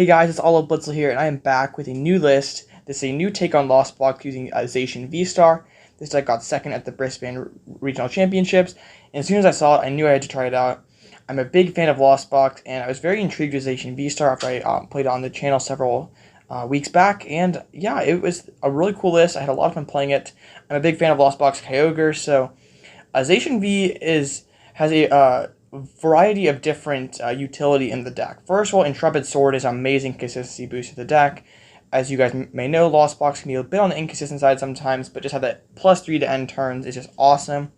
Hey guys, it's All Blitzel here, and I am back with a new list. This is a new take on Lost Box using Zacian VSTAR. This deck got second at the Brisbane Regional Championships, and as soon as I saw it, I knew I had to try it out. I'm a big fan of Lost Box, and I was very intrigued with Zacian VSTAR after I played it on the channel several weeks back, and yeah, it was a really cool list. I had a lot of fun playing it. I'm a big fan of Lost Box Kyogre, so Zacian V has a variety of different utility in the deck. First of all, Intrepid Sword is an amazing consistency boost to the deck. As you guys may know, Lost Box can be a bit on the inconsistent side sometimes, but just have that +3 to end turns is just awesome.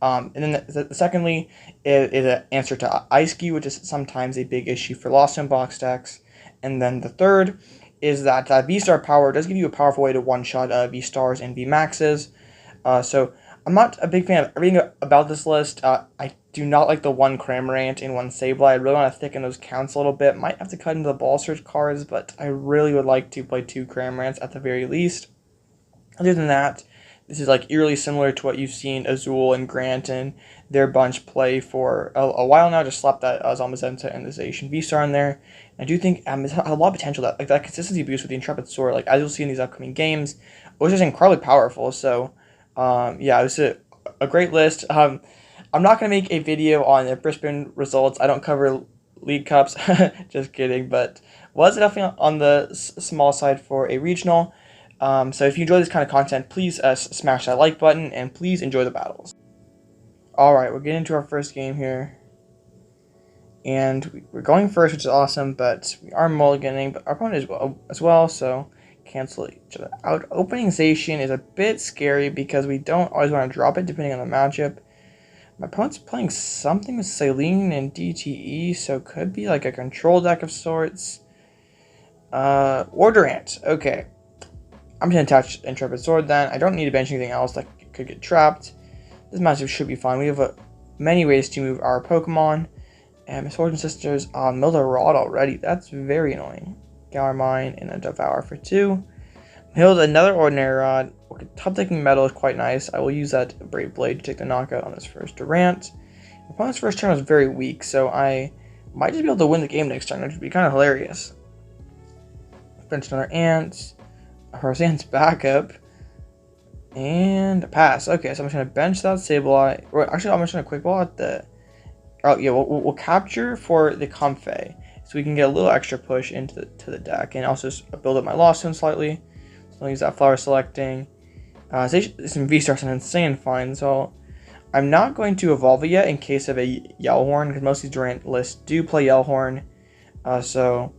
And then secondly is an answer to Ice Key, which is sometimes a big issue for Lost in Box decks. And then the third is that V-Star power does give you a powerful way to one-shot V-Stars and V-Maxes. So I'm not a big fan of everything about this list. I do not like the one Cramorant and one Sableye. I really want to thicken those counts a little bit. Might have to cut into the Ball SSH cards, but I really would like to play 2 Cramorants at the very least. Other than that, this is like eerily similar to what you've seen Azul and Grant and their bunch play for a while now. Just slap that Zamazenta and the Zacian VSTAR in there. And I do think it has a lot of potential. That consistency boost with the Intrepid Sword, like as you'll see in these upcoming games, was just incredibly powerful. So yeah, it was a great list. I'm not going to make a video on the Brisbane results. I don't cover League Cups. Just kidding. But was definitely on the small side for a regional. So if you enjoy this kind of content, please smash that like button. And please enjoy the battles. Alright, we're getting into our first game here. And we're going first, which is awesome. But we are mulliganing. But our opponent is as well. So cancel each other out. Opening Zacian is a bit scary because we don't always want to drop it depending on the matchup. My opponent's playing something with Saline and DTE, so it could be like a control deck of sorts. Or Durant. Okay. I'm going to attach Intrepid Sword then. I don't need to bench anything else that could get trapped. This matchup should be fine. We have many ways to move our Pokemon. And my Swords and Sisters milled a Rod already. That's very annoying. Galar Mine and a Devour for 2. Milled another Ordinary Rod. Top taking Metal is quite nice. I will use that Brave Blade to take the knockout on this first Durant. My opponent's first turn was very weak, so I might just be able to win the game next turn, which would be kind of hilarious. Bench another Ant. Roseanne's backup. And a pass. Okay, so I'm just going to bench that Sableye. Actually, I'm just going to Quick Ball at the... Oh, yeah, we'll capture for the Comfey, so we can get a little extra push into the deck, and also build up my Lost Zone slightly. So I'll use that Flower Selecting. Zacian VSTAR is an insane find, so I'm not going to evolve it yet in case of a Yellhorn, because most of these Durant lists do play Yellhorn, so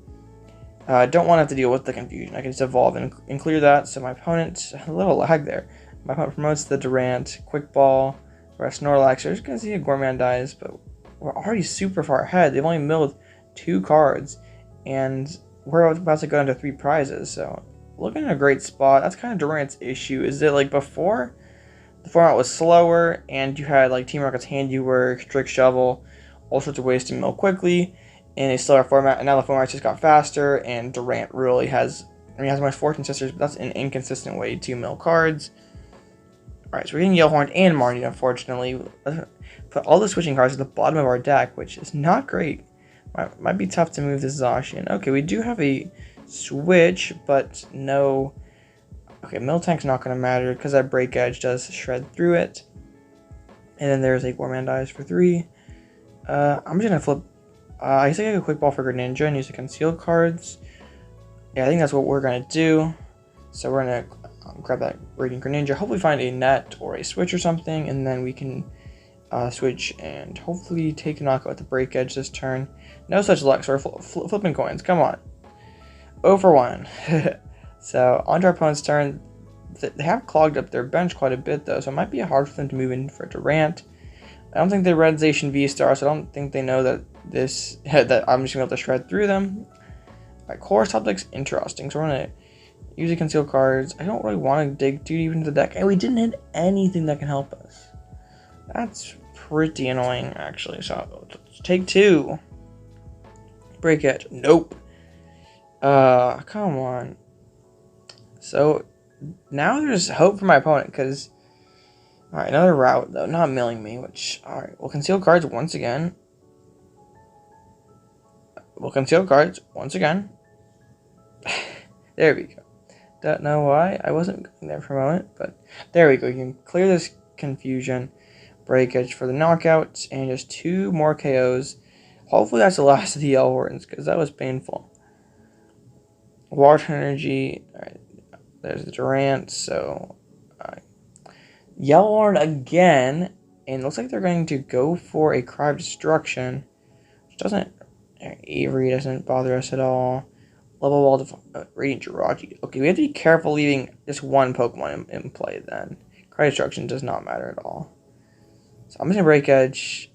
I don't want to have to deal with the confusion. I can just evolve and clear that. So my opponent, a little lag there. My opponent promotes the Durant, Quick Ball, or a Snorlax. You're just going to see a Gourmandize, but we're already super far ahead. They've only milled 2 cards, and we're about to go into 3 prizes, so looking at a great spot. That's kind of Durant's issue, is that like before the format was slower and you had like Team Rocket's Handiwork, Trick Shovel, all sorts of ways to mill quickly in a slower format, and now the format just got faster, and Durant really has, he has my Fortune Sisters, but that's an inconsistent way to mill cards. Alright, so we're getting Yellhorn and Marnie, unfortunately. Put all the switching cards at the bottom of our deck, which is not great. Might be tough to move this Zacian. Okay, we do have a switch, but no... Okay, Miltank's not going to matter because that Break Edge does shred through it. And then there's a Gourmandize for 3. I'm just going to flip... I guess I get a Quick Ball for Greninja and use the Conceal cards. Yeah, I think that's what we're going to do. So we're going to grab that Radiant Greninja, hopefully find a net or a switch or something, and then we can switch and hopefully take a knockout with the Break Edge this turn. No such luck, so we're flipping coins. Come on. 0 for 1. So, on to our opponent's turn. They have clogged up their bench quite a bit, though, so it might be hard for them to move in for Durant. I don't think they read Zacian VSTAR, so I don't think they know that that I'm just going to be able to shred through them. Alright, Colress top deck's interesting, so we're going to use the Conceal cards. I don't really want to dig too deep into the deck, and we didn't hit anything that can help us. That's pretty annoying, actually, so let's take 2. Break Edge. Nope. Come on. So, now there's hope for my opponent, because... Alright, another route, though. Not milling me, which... Alright, we'll Conceal cards once again. There we go. Don't know why I wasn't going there for a moment, but there we go. You can clear this confusion breakage for the knockouts and just 2 more KOs. Hopefully that's the last of the L Horns, because that was painful. Water Energy. Alright, there's the Durant. So, Yellow Horn again. And it looks like they're going to go for a Cry of Destruction. Which doesn't... Avery doesn't bother us at all. Level Wall, Radiant Greninja. Okay, we have to be careful leaving just one Pokemon in play then. Cry Destruction does not matter at all. So I'm just going to Break Edge.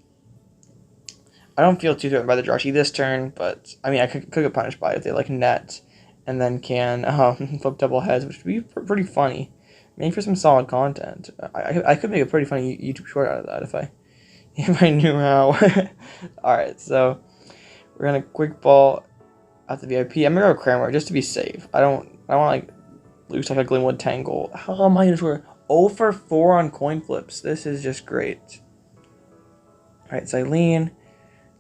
I don't feel too threatened by the Jirachi this turn, but I mean, I could get punished by it if they like net and then can flip double heads, which would be pretty funny. Maybe for some solid content. I could make a pretty funny YouTube short out of that if I knew how. Alright, so we're going to Quick Ball at the VIP. I'm gonna go Cramorant just to be safe. I don't want to like lose like a Glenwood Tangle. How am I gonna 0 for 4 on coin flips? This is just great. Alright, Xylene.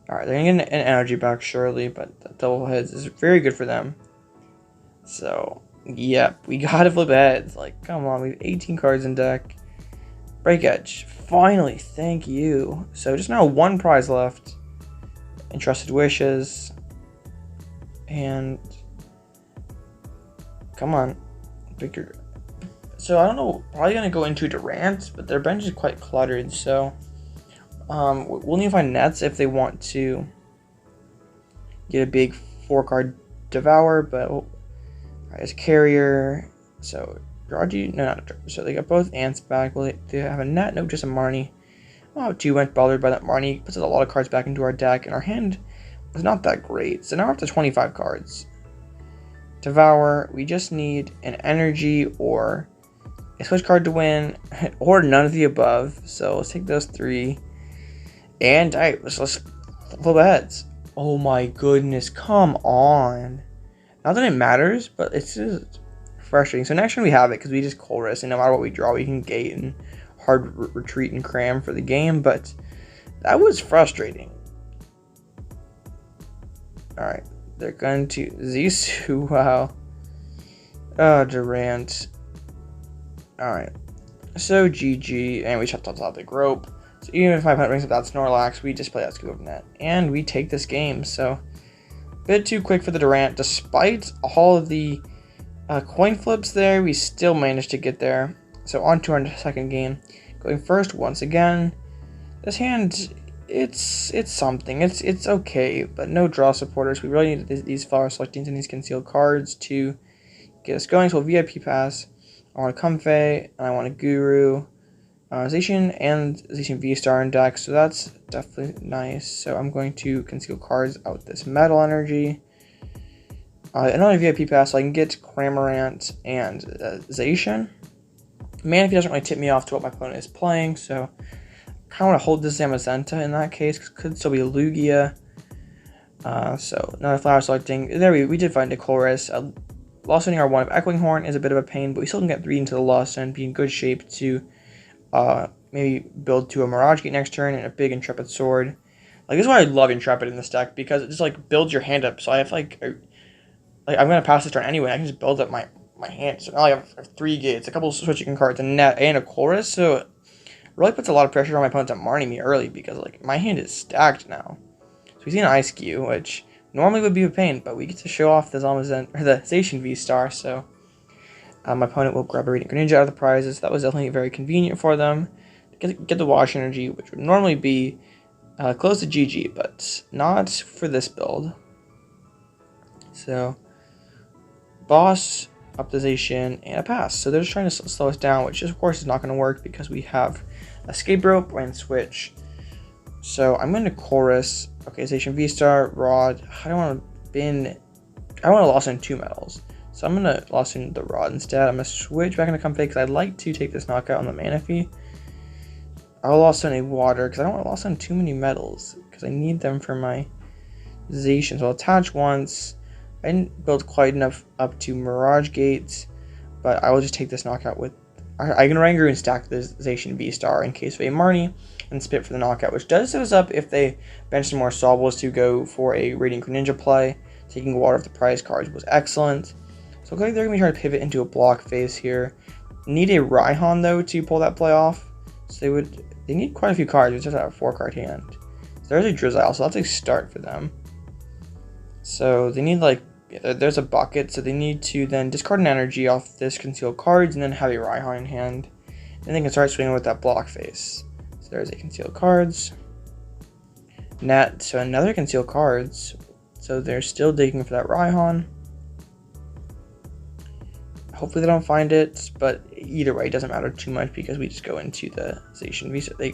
Alright, they're gonna get an energy back surely, but the double heads is very good for them. So, yep, we gotta flip heads. Like, come on, we have 18 cards in deck. Break Edge. Finally, thank you. So just now 1 prize left. Entrusted Wishes. And come on, bigger. So I don't know, probably gonna go into Durant, but their bench is quite cluttered. So we'll need to find nets if they want to get a big 4-card Devour. But as Carrier, so Raji, no, not so they got both ants back. Will they have a net? No, just a Marnie. Oh, 2 went bothered by that Marnie. Puts a lot of cards back into our deck, and our hand was not that great. So now we're up to 25 cards. Devour, we just need an energy or a switch card to win, or none of the above. So let's take those 3. And alright, let's flip heads. Oh my goodness, come on. Not that it matters, but it's just frustrating. So next turn we have it because we just Colress, and no matter what we draw, we can gate and hard retreat and cram for the game. But that was frustrating. Alright, they're going to Zissou, wow. Oh, Durant. Alright, so GG, and we shut the topic rope. So even if my opponent brings up that Snorlax, we just play that Scoop Up Net, and we take this game. So, a bit too quick for the Durant. Despite all of the coin flips there, we still managed to get there. So on to our second game. Going first once again. This hand... It's something. It's okay, but no draw supporters. We really need these flower selectings and these concealed cards to get us going. So VIP pass. I want a Comfey, and I want a Guru, Zacian, and Zacian VSTAR in deck. So that's definitely nice. So I'm going to conceal cards out this Metal Energy. Another VIP pass, so I can get Cramorant and Zacian. Manaphy doesn't really tip me off to what my opponent is playing, so kind of want to hold this Zamazenta in that case, because it could still be a Lugia. So, another flower selecting. There we did find a Colress. Lost ending our 1 of Echoing Horn is a bit of a pain, but we still can get 3 into the lost and be in good shape to maybe build to a Mirage Gate next turn and a big Intrepid Sword. Like, this is why I love Intrepid in this deck, because it just, like, builds your hand up. So I have, like I'm going to pass this turn anyway. I can just build up my hand. So now I have 3 gates, a couple of switching cards, a net, and a Colress. So really puts a lot of pressure on my opponent to Marnie me early, because like my hand is stacked now. So we see an Ice Cube, which normally would be a pain, but we get to show off the Zacian VSTAR. So my opponent will grab a Radiant Greninja out of the prizes. That was definitely very convenient for them. Get the Water Energy, which would normally be close to GG, but not for this build. So boss, optimization, and a pass. So they're just trying to slow us down, which of course is not going to work because we have escape rope and switch. So I'm going to Chorus. Okay, Zacian VSTAR, Rod. I don't want to bin. I want to loss in 2 metals. So I'm going to loss in the Rod instead. I'm going to switch back into Comfey because I'd like to take this knockout on the Manaphy. I'll loss in a water because I don't want to loss in too many metals because I need them for my Zacian. So I'll attach once. I didn't build quite enough up to Mirage Gates, but I will just take this knockout with... I can Oranguru and stack the Zacian VSTAR in case of a Marnie and spit for the knockout, which does set us up if they bench some more Sables to go for a Radiant Greninja play taking water off the prize cards was excellent. So it looks like they're going to be trying to pivot into a block phase here. Need a Raihan though to pull that play off. So they need quite a few cards. We just have a 4-card hand. So there's a Drizzile, so that's a start for them. So they need like, there's a bucket, so they need to then discard an energy off this concealed cards and then have a Raihan in hand. Then they can start swinging with that block face. So there's a concealed cards. Net, so another concealed cards. So they're still digging for that Raihan. Hopefully they don't find it, but either way, it doesn't matter too much because we just go into the Zacian V. They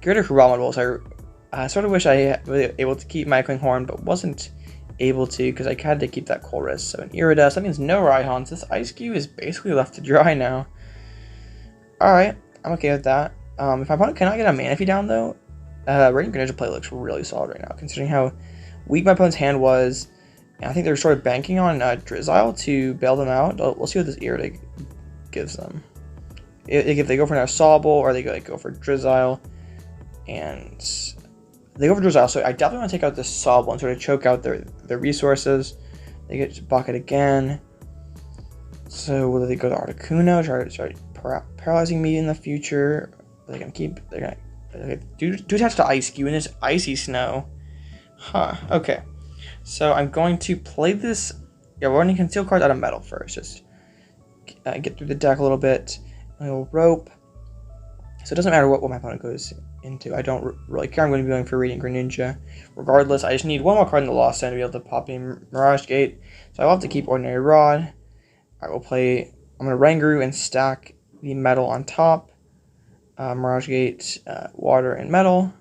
get rid of Cramorant LOR, so I sort of wish I was able to keep my Echoing Horn, but wasn't able to because I had to keep that Colress. So an Iridescent, that means no Raihans. This Ice Cube is basically left to dry now. Alright, I'm okay with that. If my opponent cannot get a Manaphy down though, Radiant Greninja play looks really solid right now, considering how weak my opponent's hand was. I think they're sort of banking on Drizzile to bail them out. We'll see what this Iridescent gives them. If they go for another Sobble or they go for Drizzile, and they go for Drizzile, so I definitely want to take out this Sobble and sort of choke out their resources. They get Bucket again. So whether they go to Articuno, try to start paralyzing me in the future, they're gonna do attach to Ice Cube in this icy snow. Huh, okay. So I'm going to play this. Yeah, we're running concealed cards out of metal first. Just get through the deck a little bit. A little rope. So it doesn't matter what my opponent goes into. I don't really care. I'm going to be going for Radiant Greninja. Regardless, I just need one more card in the Lost End to be able to pop in Mirage Gate. So I will have to keep Ordinary Rod. I will play. I'm going to Oranguru and stack the metal on top. Mirage Gate, water, and metal.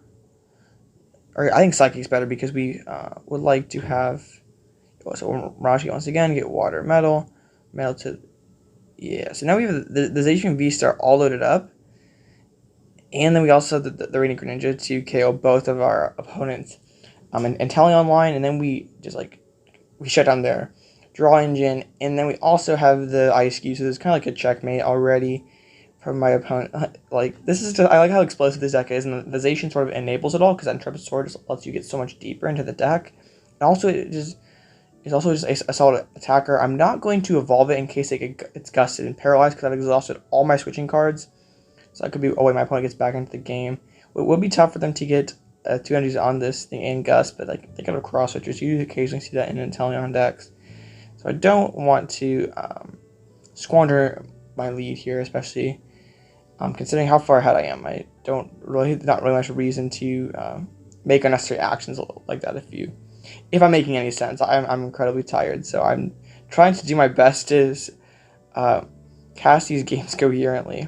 Or I think Psychic's better because we would like to have. So Mirage Gate once again, get water, metal to. Yeah, so now we have the Zacian VSTAR all loaded up. And then we also have the Radiant Greninja to KO both of our opponents. And Telly online, and then we just we shut down their draw engine. And then we also have the Ice Cube, so there's kind of like a checkmate already from my opponent. This is just, I like how explosive this deck is, and the Zacian sort of enables it all because that Intrepid Sword just lets you get so much deeper into the deck. And also, it's also just a solid attacker. I'm not going to evolve it in case it's gusted and paralyzed because I've exhausted all my switching cards. So that could be a way my opponent gets back into the game. It would be tough for them to get 2 energies on this thing and gust, but they got a cross switchers. You occasionally see that in Inteleon decks. So I don't want to squander my lead here, especially considering how far ahead I am. I not really much reason to make unnecessary actions like that if I'm making any sense. I'm incredibly tired, so I'm trying to do my best to cast these games coherently.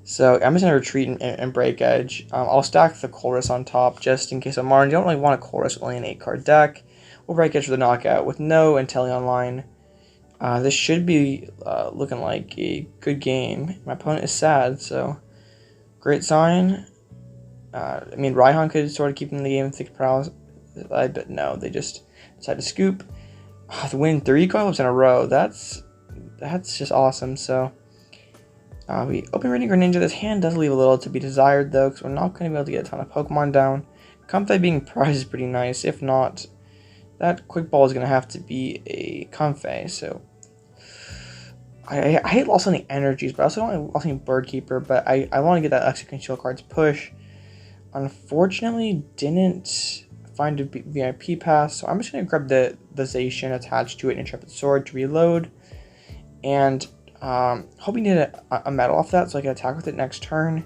So I'm just going to retreat and break edge. I'll stack the Colress on top just in case of Martin. You don't really want a Colress with only an 8-card deck. We'll break edge for the knockout with no Inteleon line. This should be looking like a good game. My opponent is sad, so great sign. I mean, Raihan could sort of keep him in the game and think paralysis, but no, they just decided to scoop. To win 3 coin flips in a row, that's just awesome. So we open Radiant Greninja. This hand does leave a little to be desired, though, because we're not going to be able to get a ton of Pokemon down. Comfey being prized is pretty nice. If not, that Quick Ball is going to have to be a Comfey. So I hate lossing the energies, but I also don't like lossing Bird Keeper. But I want to get that extra conceal cards push. Unfortunately, didn't find a VIP pass, so I'm just going to grab the Zacian attached to it, Intrepid Sword to reload. And hoping to get a metal off that so I can attack with it next turn.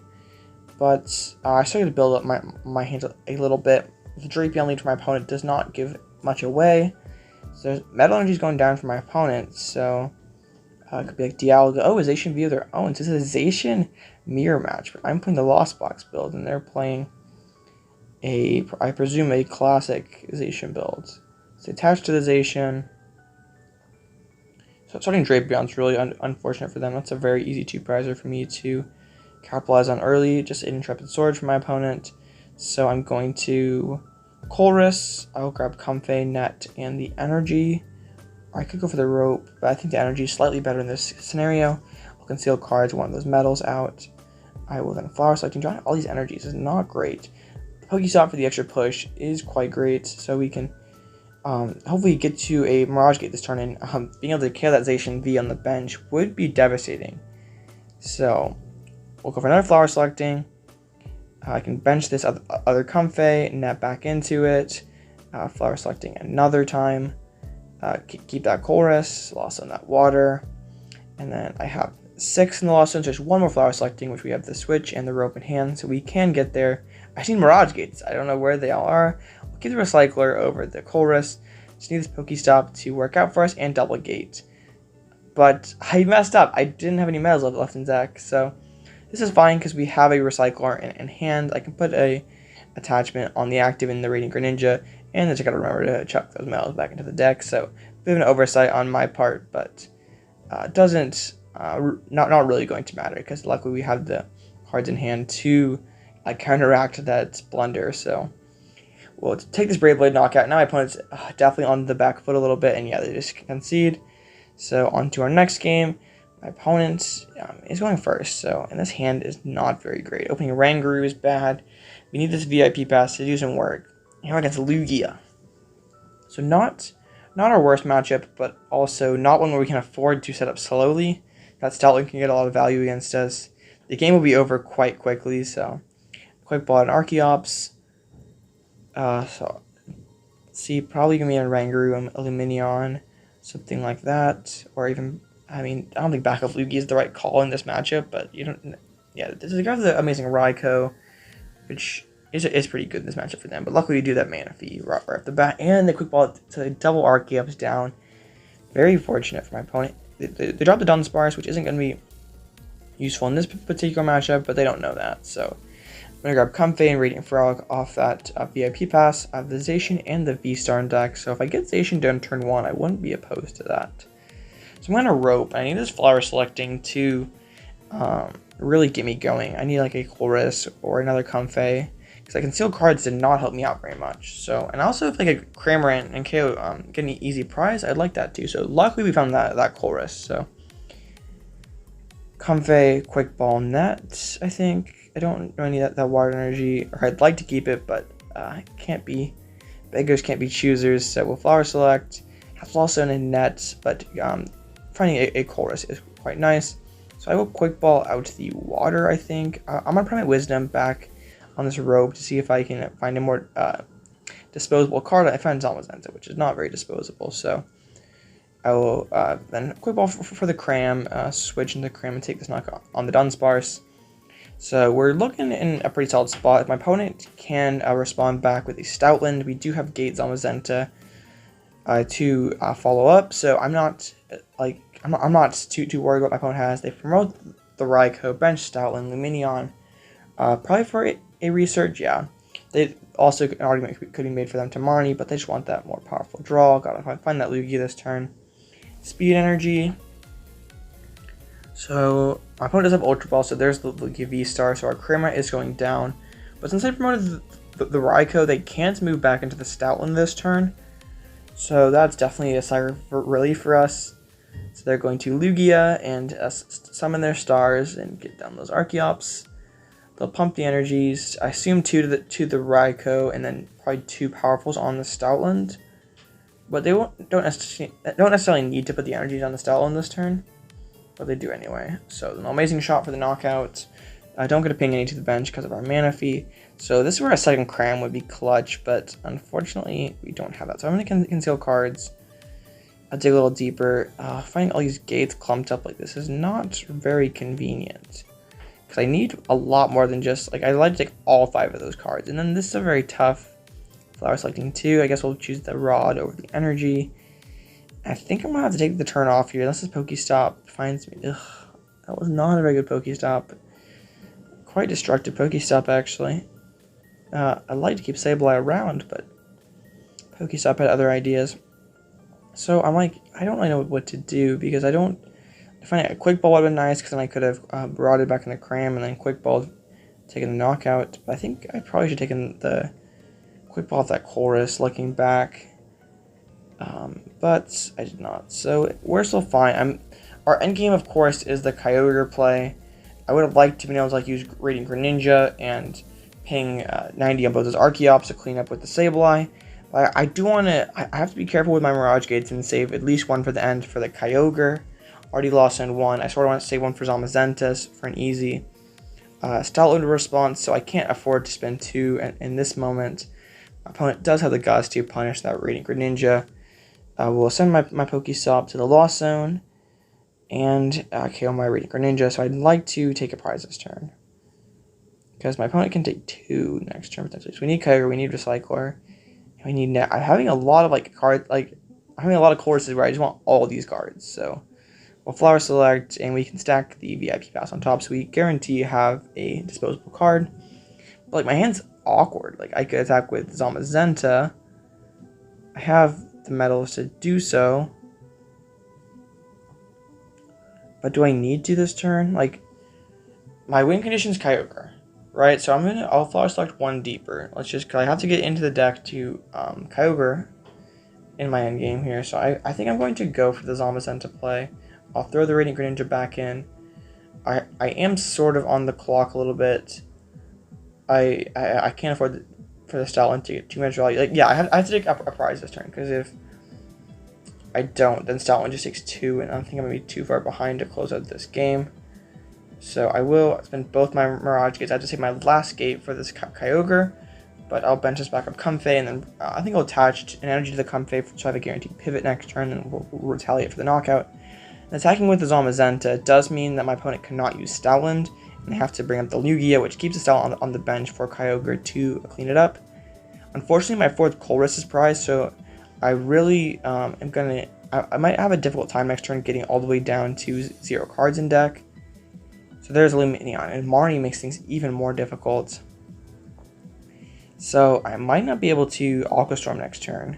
But I started to build up my hands a little bit. The Drapion lead for my opponent does not give much away. So there's metal energies going down for my opponent. So it could be like Dialga. Oh, a Zacian V of their own. So this is a Zacian mirror match. But I'm playing the Lost Box build, and they're playing I presume a classic Zacian build. It's attached to the Zacian. So starting Drapion's really unfortunate for them. That's a very easy 2-prizer for me to capitalize on early. Just an Intrepid Sword for my opponent. So I'm going to Colress. I'll grab Comfey, Net, and the Energy. Or I could go for the Rope, but I think the Energy is slightly better in this scenario. I'll conceal cards, one of those metals out. I will then Flower Selecting. Drawing all these energies is not great. The PokéStop for the extra push is quite great, so we can hopefully get to a Mirage Gate this turn, and being able to kill that Zacian V on the bench would be devastating. So we'll go for another flower selecting. I can bench this other Comfey, net back into it, flower selecting another time, keep that Colress, lost on that water, and then I have 6 in the lost zone, so there's one more flower selecting, which we have the switch and the rope in hand, so we can get there. I've seen Mirage Gates, I don't know where they all are. We'll keep the Recycler over the Colress, just need this PokéStop to work out for us, and double gate. But I messed up, I didn't have any medals left in deck, so this is fine because we have a Recycler in hand. I can put a attachment on the active in the Radiant Greninja, and I just gotta remember to chuck those medals back into the deck, so a bit of an oversight on my part, but not really going to matter because luckily we have the cards in hand to counteract that blunder. So we'll take this Brave Blade knockout. Now my opponent's definitely on the back foot a little bit, and yeah, they just concede. So on to our next game. My opponent is going first, so and this hand is not very great. Opening Oranguru is bad. We need this VIP pass to do some work. Here against Lugia. So not our worst matchup, but also not one where we can afford to set up slowly. That Stoutland can get a lot of value against us. The game will be over quite quickly, so Quick Ball and Archeops. So let's see, probably gonna be an Oranguru, Illuminion, something like that, or even. I mean, I don't think backup Lugia is the right call in this matchup, but you don't. Yeah, this is the amazing Raikou, which is pretty good in this matchup for them. But luckily, we do that Manaphy right off the bat, and the Quick Ball to double Archeops down. Very fortunate for my opponent. They dropped the Dunsparce, which isn't going to be useful in this particular matchup, but they don't know that. So I'm going to grab Comfey and Radiant Frog off that VIP pass. I have the Zacian and the V-Star in deck, so if I get Zacian done turn 1, I wouldn't be opposed to that. So I'm going to rope. I need this flower selecting to really get me going. I need like a Colress or another Comfey, because concealed cards did not help me out very much. So, and also if like a Cramorant and KO get an easy prize, I'd like that too. So luckily we found that Colress. So Comfey, Quick Ball, Net. I think I don't really need that Water Energy, or I'd like to keep it, but can't be beggars can't be choosers. So we'll flower select. Have also in a Net, but finding a Colress is quite nice. So I will Quick Ball out the water, I think. I'm going to put my Wisdom back on this rope to see if I can find a more disposable card. I found Zamazenta, which is not very disposable. So I will then Quick Ball for the Cram, switch into Cram and take this knock on the Dunsparce. So we're looking in a pretty solid spot. If my opponent can respond back with a Stoutland, we do have Gate Zamazenta to follow up. So I'm not too worried what my opponent has. They promote the Raikou, bench Stoutland, Luminion, probably for a research. Yeah, they also an argument could be made for them to Marnie, but they just want that more powerful draw. Gotta find that Lugia this turn. Speed Energy. So my opponent does have Ultra Ball, so there's the Lugia V-Star. So our Cramorant is going down, but since I promoted the Raikou, they can't move back into the Stoutland this turn. So that's definitely a sigh of relief for us. So they're going to Lugia and summon their stars and get down those Archeops. They'll pump the energies. I assume 2 to the Raikou, and then probably 2 powerfuls on the Stoutland. But they don't necessarily need to put the energies on the Stoutland this turn, but they do anyway. So an amazing shot for the knockout. I don't get a ping any to the bench because of our Manaphy. So this is where a second Cram would be clutch, but unfortunately we don't have that. So I'm going to conceal cards. I'll dig a little deeper. Finding all these gates clumped up like this is not very convenient, because I need a lot more than just, like, I'd like to take all 5 of those cards. And then this is a very tough flower selecting 2. I guess we'll choose the Rod over the Energy. I think I'm going to have to take the turn off here, unless this PokéStop finds me. Ugh, that was not a very good PokéStop. Quite destructive PokéStop, actually. I'd like to keep Sableye around, but PokéStop had other ideas. So I'm like, I don't really know what to do, because I find a Quick Ball would have been nice, because then I could have rotted back in the Cram and then Quick Ball taken the knockout. But I think I probably should have taken the Quick Ball off that Colress looking back. But I did not. So we're still fine. Our endgame, of course, is the Kyogre play. I would have liked to be able to use Radiant Greninja and ping 90 on both those Archeops to clean up with the Sableye. I do want to, I have to be careful with my Mirage Gates and save at least one for the end for the Kyogre. Already lost in one. I sort of want to save one for Zamazenta for an easy style response, so I can't afford to spend two in this moment. My opponent does have the guts to punish that Radiant Greninja. We'll send my PokéStop to the lost zone and KO my Radiant Greninja, so I'd like to take a prize this turn. Because my opponent can take two next turn potentially. So we need Kyogre, we need Recycler, and we need Net. I'm having a lot of cards, I'm having a lot of courses where I just want all these cards. So we'll Flower Select, and we can stack the VIP Pass on top, so we guarantee have a disposable card. But my hand's awkward. I could attack with Zamazenta. I have the metals to do so. But do I need to this turn? My win condition is Kyogre, right? So I'll Flower Select one deeper. Cause I have to get into the deck to Kyogre in my end game here. So I think I'm going to go for the Zamazenta play. I'll throw the Radiant Greninja back in. I am sort of on the clock a little bit. I can't afford for the Stoutland to get too much value. I have to take a prize this turn, because if I don't, then Stoutland just takes two, and I don't think I'm going to be too far behind to close out this game. So I will spend both my Mirage Gates. I have to save my last gate for this Kyogre, but I'll bench this back up Comfey, and then I think I'll attach an energy to the Comfey so I have a guaranteed pivot next turn, and we'll retaliate for the knockout. And attacking with the Zamazenta does mean that my opponent cannot use Stoutland, and they have to bring up the Lugia, which keeps the Stoutland on the bench for Kyogre to clean it up. Unfortunately, my fourth Colress is prized, so I really I might have a difficult time next turn getting all the way down to 0 cards in deck. So there's Lumineon, and Marnie makes things even more difficult. So I might not be able to Aqua Storm next turn.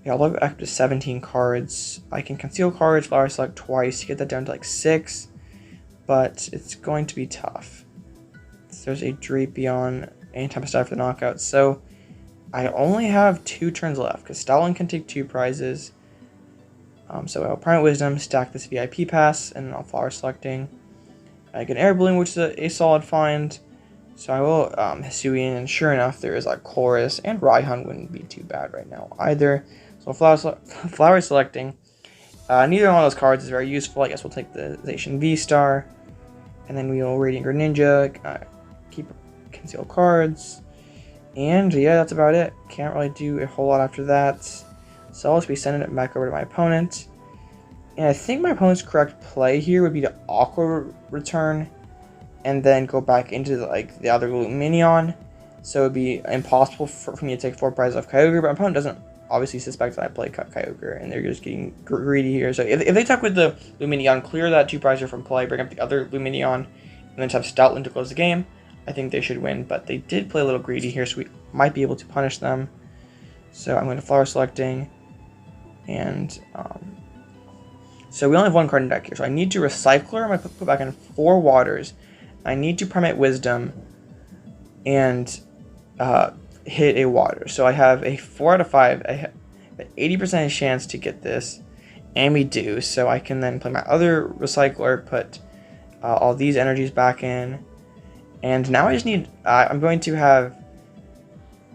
Yeah, I'll look up to 17 cards. I can conceal cards, Flower Select twice to get that down to 6, but it's going to be tough. So there's a Drapion and Tempestai for the knockout. So I only have 2 turns left, because Stoutland can take 2 prizes. So I'll Primal Wisdom, stack this VIP Pass, and I'll Flower Selecting. I get Air Balloon, which is a solid find. So I will Hisuian, and sure enough, there is Colress, and Raihan wouldn't be too bad right now either. So Flower Selecting. Neither one of those cards is very useful. I guess we'll take the Zacian VSTAR, and then we will Radiant Greninja, keep conceal cards, and yeah, that's about it. Can't really do a whole lot after that. So I'll just be sending it back over to my opponent. And I think my opponent's correct play here would be to Aqua Return, and then go back into the other Lumineon. So it would be impossible for me to take 4 prizes off Kyogre, but my opponent doesn't obviously suspect that I play Kyogre, and they're just getting greedy here. So if they attack with the Lumineon, clear that 2 prizer from play, bring up the other Lumineon, and then have Stoutland to close the game, I think they should win. But they did play a little greedy here, so we might be able to punish them. So I'm going to Flower Selecting, and so we only have 1 card in deck here. So I need to Recycler. I'm going to put back in 4 Waters. I need to Primate Wisdom and hit a Water. So I have a 4 out of 5. I have an 80% chance to get this, and we do. So I can then play my other Recycler, put all these energies back in, and now I just need. I'm going to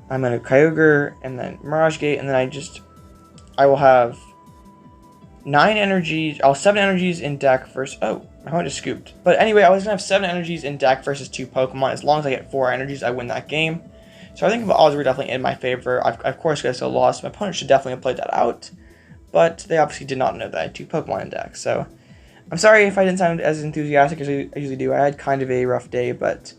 Kyogre, and then Mirage Gate, and then I will have 9 energies. I'll have 7 energies in deck first. Oh, my opponent just scooped. But anyway, I was gonna have 7 energies in deck versus 2 Pokemon. As long as I get 4 energies, I win that game. So I think the odds were definitely in my favor. Of course, I still lost. My opponent should definitely have played that out, but they obviously did not know that I had 2 Pokemon in deck. So I'm sorry if I didn't sound as enthusiastic as I usually do. I had kind of a rough day, but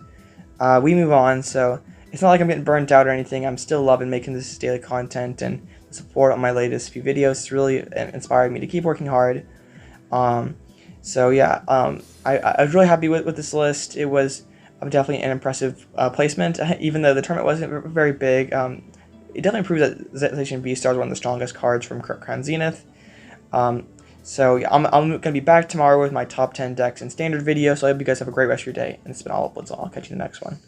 we move on. So it's not like I'm getting burnt out or anything. I'm still loving making this daily content, and the support on my latest few videos. It's really inspired me to keep working hard. So yeah, I was really happy with this list. It was definitely an impressive placement, even though the tournament wasn't very big. It definitely proves that Zacian VSTAR is one of the strongest cards from Crown Zenith. So yeah, I'm going to be back tomorrow with my top 10 decks and standard video, so I hope you guys have a great rest of your day, and it's been all Blitz. I'll catch you in the next one.